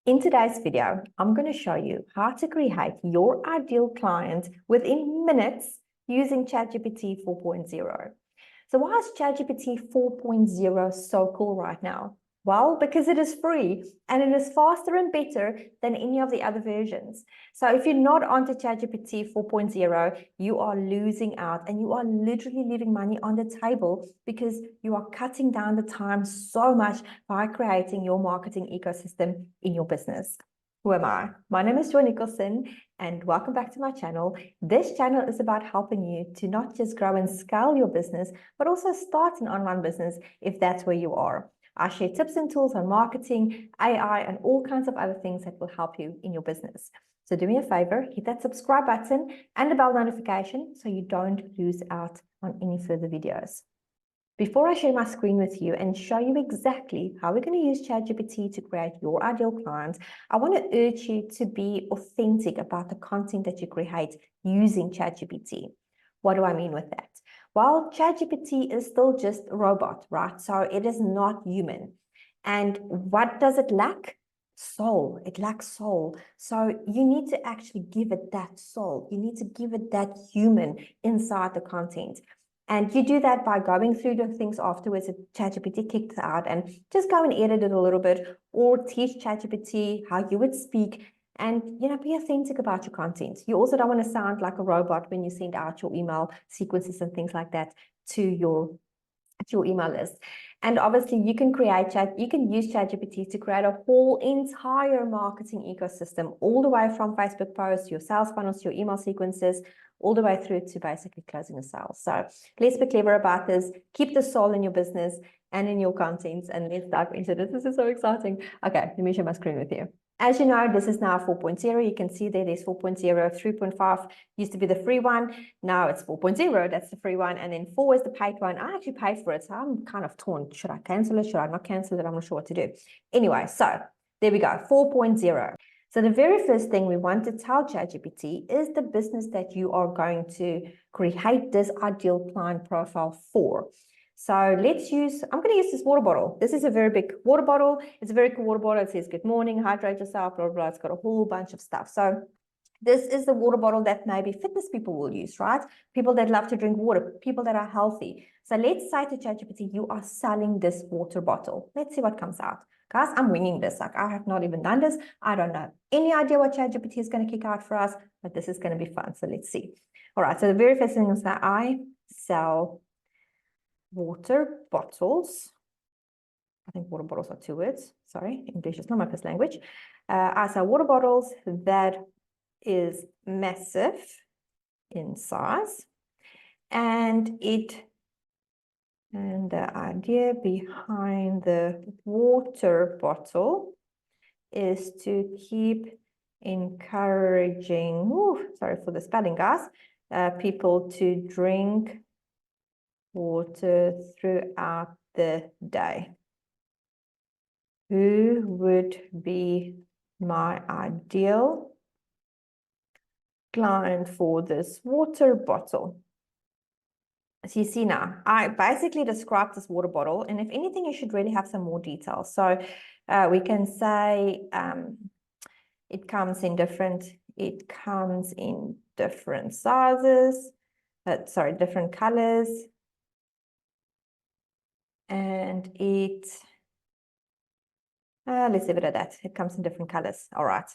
In today's video, I'm going to show you how to create your ideal client within minutes using ChatGPT 4.0. So why is ChatGPT 4.0 so cool right now? Well, because it is free and it is faster and better than any of the other versions. So if you're not onto ChatGPT 4.0, you are losing out and you are literally leaving money on the table because you are cutting down the time so much by creating your marketing ecosystem in your business. Who am I? My name is Joy Nicholson and welcome back to my channel. This channel is about helping you to not just grow and scale your business, but also start an online business if that's where you are. I share tips and tools on marketing, AI, and all kinds of other things that will help you in your business. So do me a favor, hit that subscribe button and the bell notification so you don't lose out on any further videos. Before I share my screen with you and show you exactly how we're going to use ChatGPT to create your ideal client, I want to urge you to be authentic about the content that you create using ChatGPT. What do I mean with that? Well, ChatGPT is still just a robot, right? So it is not human. And what does it lack? Soul. It lacks soul. So you need to actually give it that soul. You need to give it that human inside the content. And you do that by going through the things afterwards that ChatGPT kicks out and just go and edit it a little bit or teach ChatGPT how you would speak and, be authentic about your content. You also don't want to sound like a robot when you send out your email sequences and things like that to your email list. And obviously you can use ChatGPT to create a whole entire marketing ecosystem, all the way from Facebook posts, your sales funnels, your email sequences, all the way through to basically closing a sale. So let's be clever about this. Keep the soul in your business and in your content, and let's dive into this. This is so exciting. Okay, let me share my screen with you. As you know, this is now 4.0. You can see there's 4.0, 3.5 used to be the free one. Now it's 4.0, that's the free one. And then 4 is the paid one. I actually paid for it, so I'm kind of torn. Should I cancel it? Should I not cancel it? I'm not sure what to do. Anyway, so there we go, 4.0. So the very first thing we want to tell ChatGPT is the business that you are going to create this ideal client profile for. So I'm going to use this water bottle. This is a very big water bottle. It's a very cool water bottle. It says, good morning, hydrate yourself, blah, blah, blah. It's got a whole bunch of stuff. So this is the water bottle that maybe fitness people will use, right? People that love to drink water, people that are healthy. So let's say to ChatGPT, you are selling this water bottle. Let's see what comes out. Guys, I'm winging this. Like, I have not even done this. I don't know any idea what ChatGPT is going to kick out for us, but this is going to be fun. So let's see. All right. So the very first thing is that I sell water bottles. I think water bottles are 2 words. Sorry, English is not my first language. I sell water bottles that is massive in size, and the idea behind the water bottle is to keep encouraging, sorry for the spelling, guys, people to drink water throughout the day. Who would be my ideal client for this water bottle? As you see now, I basically described this water bottle, and if anything, you should really have some more details. So we can say it comes in different sizes, different colors. And let's leave it at that. It comes in different colors. All right.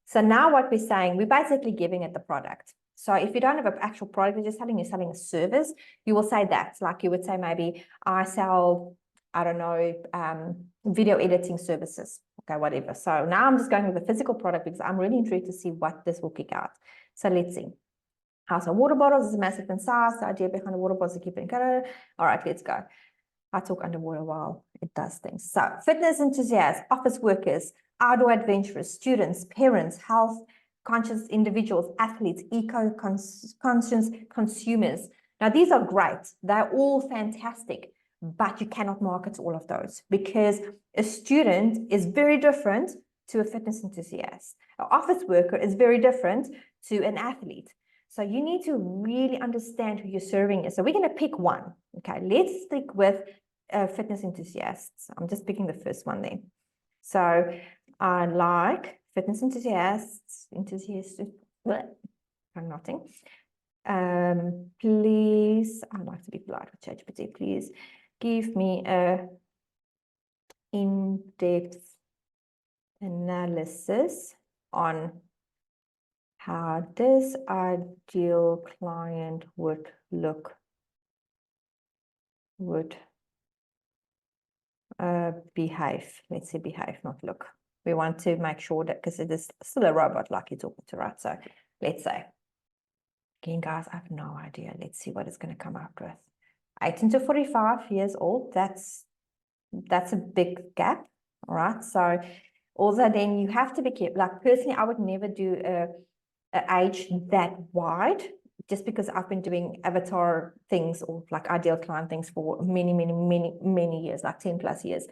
So now what we're saying, we're basically giving it the product. So if you don't have an actual product, you're selling a service, you will say that. Like you would say, maybe I sell, I don't know, video editing services. Okay, whatever. So now I'm just going with the physical product because I'm really intrigued to see what this will kick out. So let's see. Household water bottles is massive in size. The idea behind the water bottles is to keep it in color. All right, let's go. I talk underwater while it does things. So fitness enthusiasts, office workers, outdoor adventurers, students, parents, health conscious individuals, athletes, eco-conscious consumers. Now, these are great. They're all fantastic, but you cannot market all of those because a student is very different to a fitness enthusiast. An office worker is very different to an athlete. So you need to really understand who you're serving is. So we're going to pick one. Okay, let's stick with fitness enthusiasts. I'm just picking the first one there. So I like fitness enthusiasts, I'm nothing. Please, I like to be polite with ChatGPT. Please give me a in-depth analysis on how this ideal client would behave. Let's say behave, not look. We want to make sure that, because it is still a robot like you're talking to, right? So let's say, again, guys, I have no idea. Let's see what it's going to come up with. 18 to 45 years old, that's a big gap, all right? So also then you have to be careful. Like personally, I would never do a age that wide, just because I've been doing avatar things or like ideal client things for many years, like 10 plus years.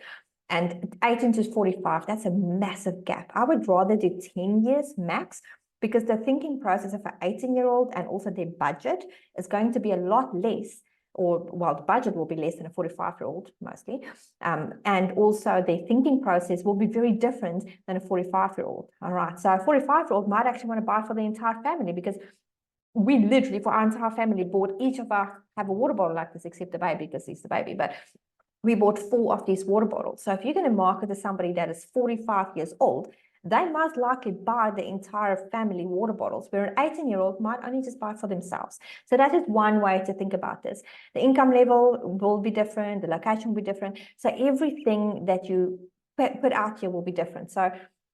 And 18 to 45, that's a massive gap. I would rather do 10 years max, because the thinking process of an 18-year-old and also their budget is going to be a lot less, or well, the budget will be less than a 45-year-old mostly. And also their thinking process will be very different than a 45-year-old. All right. So a 45-year-old might actually want to buy for the entire family, because we literally, for our entire family, bought, each of us have a water bottle like this, except the baby, because he's the baby. But we bought 4 of these water bottles. So if you're going to market to somebody that is 45 years old, they most likely buy the entire family water bottles, where an 18-year-old might only just buy for themselves. So that is one way to think about this. The income level will be different, the location will be different. So everything that you put out here will be different. So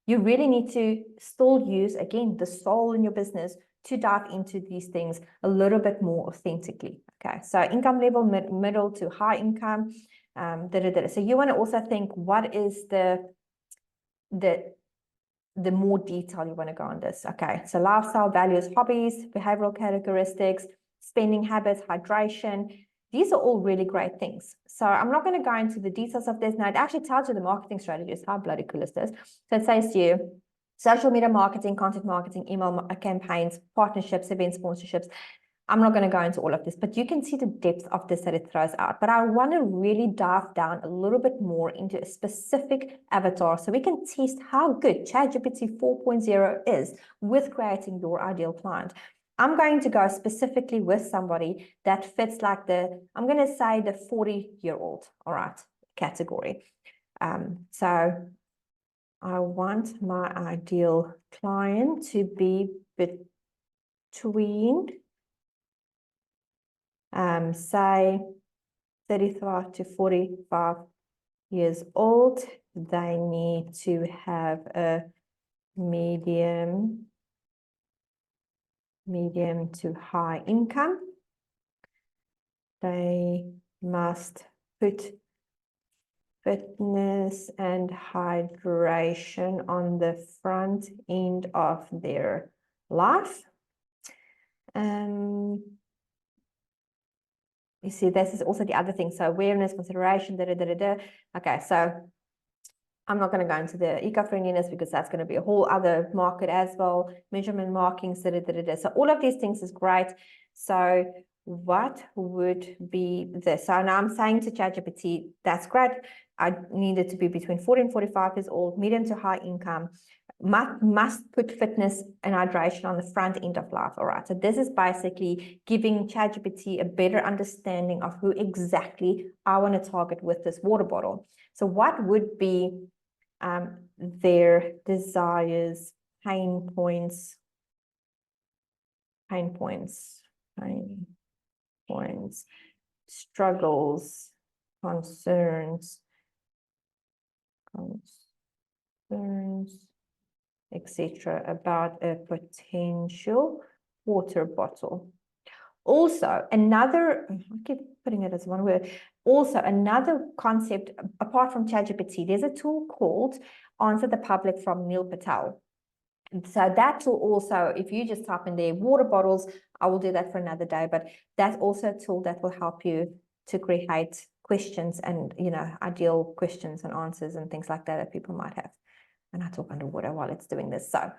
you really need to still use, again, the soul in your business to dive into these things a little bit more authentically. Okay, so income level, middle to high income. So you want to also think, what is the more detail you want to go on this. Okay, so lifestyle, values, hobbies, behavioral characteristics, spending habits, hydration. These are all really great things. So I'm not going to go into the details of this. Now, it actually tells you the marketing strategies. How bloody cool is this? So it says to you, social media marketing, content marketing, email campaigns, partnerships, event sponsorships. I'm not going to go into all of this, but you can see the depth of this that it throws out. But I want to really dive down a little bit more into a specific avatar, so we can test how good ChatGPT 4.0 is with creating your ideal client. I'm going to go specifically with somebody that fits like I'm going to say the 40-year-old, all right, category. So I want my ideal client to be between say 35 to 45 years old. They need to have a medium to high income. They must put fitness and hydration on the front end of their life. You see, this is also the other thing. So awareness, consideration, Okay, so I'm not going to go into the eco-friendliness, because that's going to be a whole other market as well. Measurement, markings, So all of these things is great. So what would be this? So now I'm saying to ChatGPT, that's great. I need it to be between 40 and 45 years old, medium to high income, must put fitness and hydration on the front end of life. All right. So this is basically giving ChatGPT a better understanding of who exactly I want to target with this water bottle. So what would be their desires, pain points, struggles, concerns, etc. about a potential water bottle. Also, I keep putting it as one word. Also, another concept apart from ChatGPT, there's a tool called Answer the Public from Neil Patel. So that tool also, if you just type in there water bottles, I will do that for another day, but that's also a tool that will help you to create questions and, ideal questions and answers and things like that people might have. And I talk underwater while it's doing this. So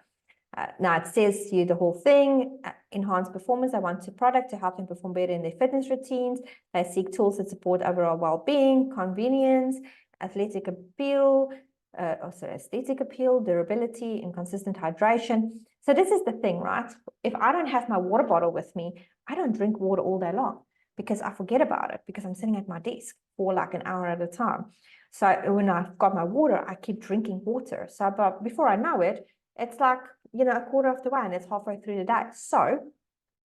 now it says to you the whole thing, enhance performance. I want a product to help them perform better in their fitness routines. They seek tools that support overall well-being, convenience, athletic appeal, also aesthetic appeal, durability, and consistent hydration. So this is the thing, right? If I don't have my water bottle with me, I don't drink water all day long because I forget about it because I'm sitting at my desk for like an hour at a time. So when I've got my water, I keep drinking water. So but before I know it, it's like, a quarter of the way and it's halfway through the day. So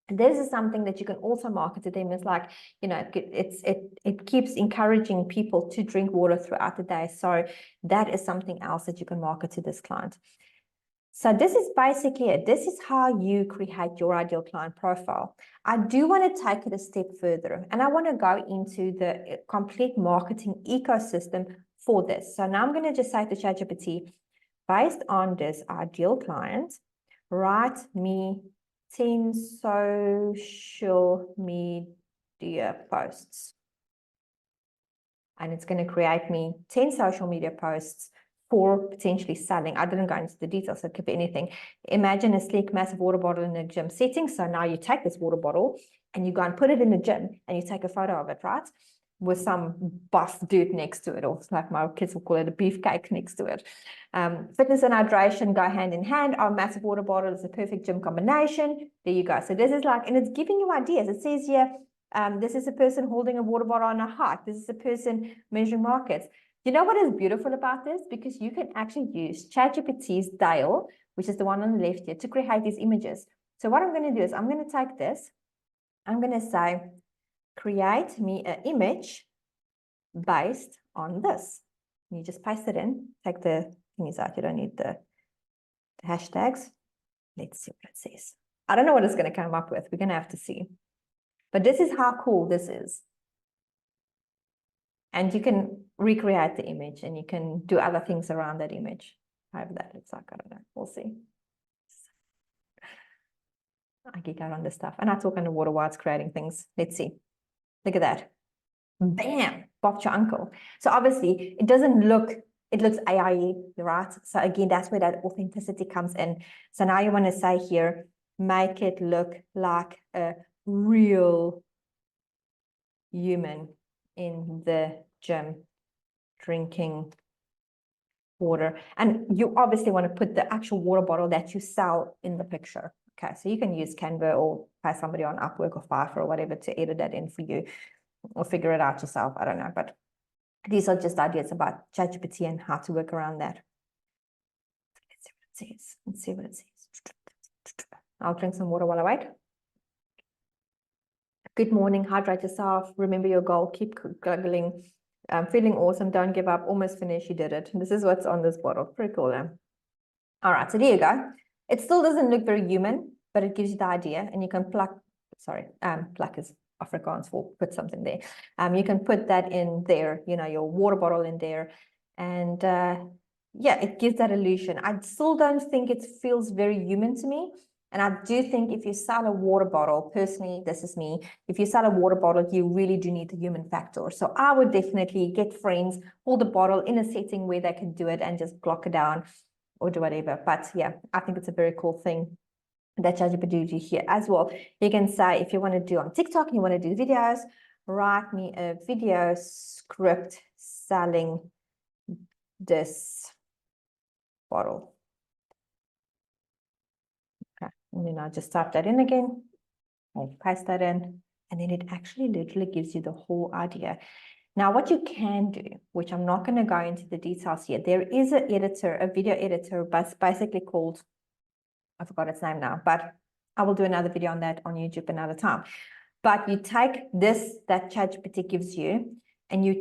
this is something that you can also market to them. It's like, it keeps encouraging people to drink water throughout the day. So that is something else that you can market to this client. So this is basically it. This is how you create your ideal client profile. I do want to take it a step further, and I want to go into the complete marketing ecosystem for this. So now I'm going to just say to ChatGPT, based on this ideal client, write me 10 social media posts. And it's going to create me 10 social media posts for potentially selling. I didn't go into the details, so it could be anything. Imagine a sleek, massive water bottle in a gym setting. So now you take this water bottle and you go and put it in the gym and you take a photo of it, right? With some buff dude next to it, or like my kids will call it a beefcake next to it. Fitness and hydration go hand in hand. Our massive water bottle is a perfect gym combination. There you go. So this is like, and it's giving you ideas. It says here, this is a person holding a water bottle on a hike. This is a person measuring markets. You know what is beautiful about this? Because you can actually use ChatGPT's Dale, which is the one on the left here, to create these images. So what I'm going to do is I'm going to take this. I'm going to say, create me an image based on this. You just paste it in, take the thingies out. You don't need the hashtags. Let's see what it says. I don't know what it's going to come up with. We're going to have to see. But this is how cool this is. And you can recreate the image and you can do other things around that image. However that looks like, I don't know. We'll see. I geek out on this stuff. And I talk underwater while it's creating things. Let's see. Look at that. Bam, bopped your uncle. So obviously it doesn't look, it looks AI, right? So again, that's where that authenticity comes in. So now you want to say here, make it look like a real human in the gym drinking water. And you obviously want to put the actual water bottle that you sell in the picture. Okay, so you can use Canva or pay somebody on Upwork or Fiverr or whatever to edit that in for you, or figure it out yourself. I don't know, but these are just ideas about ChatGPT and how to work around that. Let's see what it says. Let's see what it says. I'll drink some water while I wait. Good morning. Hydrate yourself. Remember your goal. Keep goggling. Feeling awesome. Don't give up. Almost finished. You did it. This is what's on this bottle. Pretty cool, eh? All right. So there you go. It still doesn't look very human, but it gives you the idea. And you can pluck. Sorry, pluck is Afrikaans for put something there. You can put that in there. Your water bottle in there, and yeah, it gives that illusion. I still don't think it feels very human to me. And I do think if you sell a water bottle, personally, this is me, if you sell a water bottle, you really do need the human factor. So I would definitely get friends, hold the bottle in a setting where they can do it and just block it down or do whatever. But yeah, I think it's a very cool thing that ChatGPT do here as well. You can say, if you want to do on TikTok, you want to do videos, write me a video script selling this bottle. Okay, and then I just type that in again, I'll paste that in, and then it actually literally gives you the whole idea. Now, what you can do, which I'm not going to go into the details here, there is an editor, a video editor, but basically called, I forgot its name now, but I will do another video on that on YouTube another time. But you take this that ChatGPT gives you, and you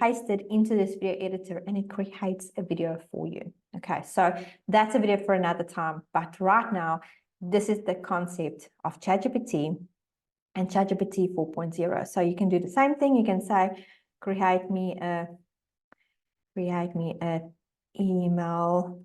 paste it into this video editor, and it creates a video for you. Okay, so that's a video for another time. But right now, this is the concept of ChatGPT and ChatGPT 4.0. So you can do the same thing. You can say, create me a email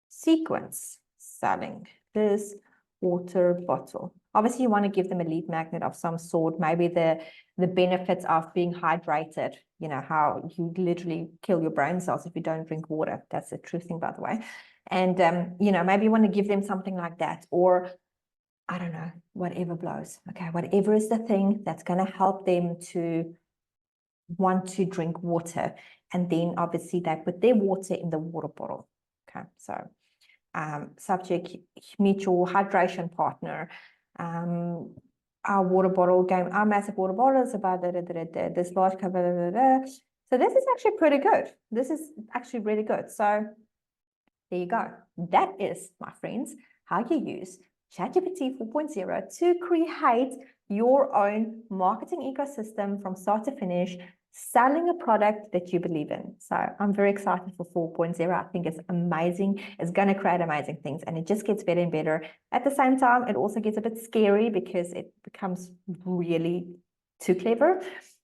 sequence selling this water bottle. Obviously, you want to give them a lead magnet of some sort, maybe the benefits of being hydrated, how you literally kill your brain cells if you don't drink water. That's a true thing, by the way. And, maybe you want to give them something like that, or I don't know, whatever blows. Okay, whatever is the thing that's going to help them to want to drink water. And then obviously they put their water in the water bottle. Okay, so subject, mutual hydration partner, our water bottle game, our massive water bottle is about this large cover. So this is actually pretty good. This is actually really good. So there you go. That is, my friends, how you use ChatGPT 4.0 to create your own marketing ecosystem from start to finish, selling a product that you believe in. So I'm very excited for 4.0. I think it's amazing. It's going to create amazing things, and it just gets better and better. At the same time, it also gets a bit scary because it becomes really too clever.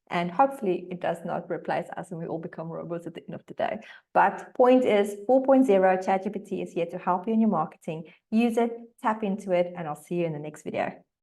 And hopefully it does not replace us and we all become robots at the end of the day. But point is, 4.0 ChatGPT is here to help you in your marketing. Use it, tap into it, and I'll see you in the next video.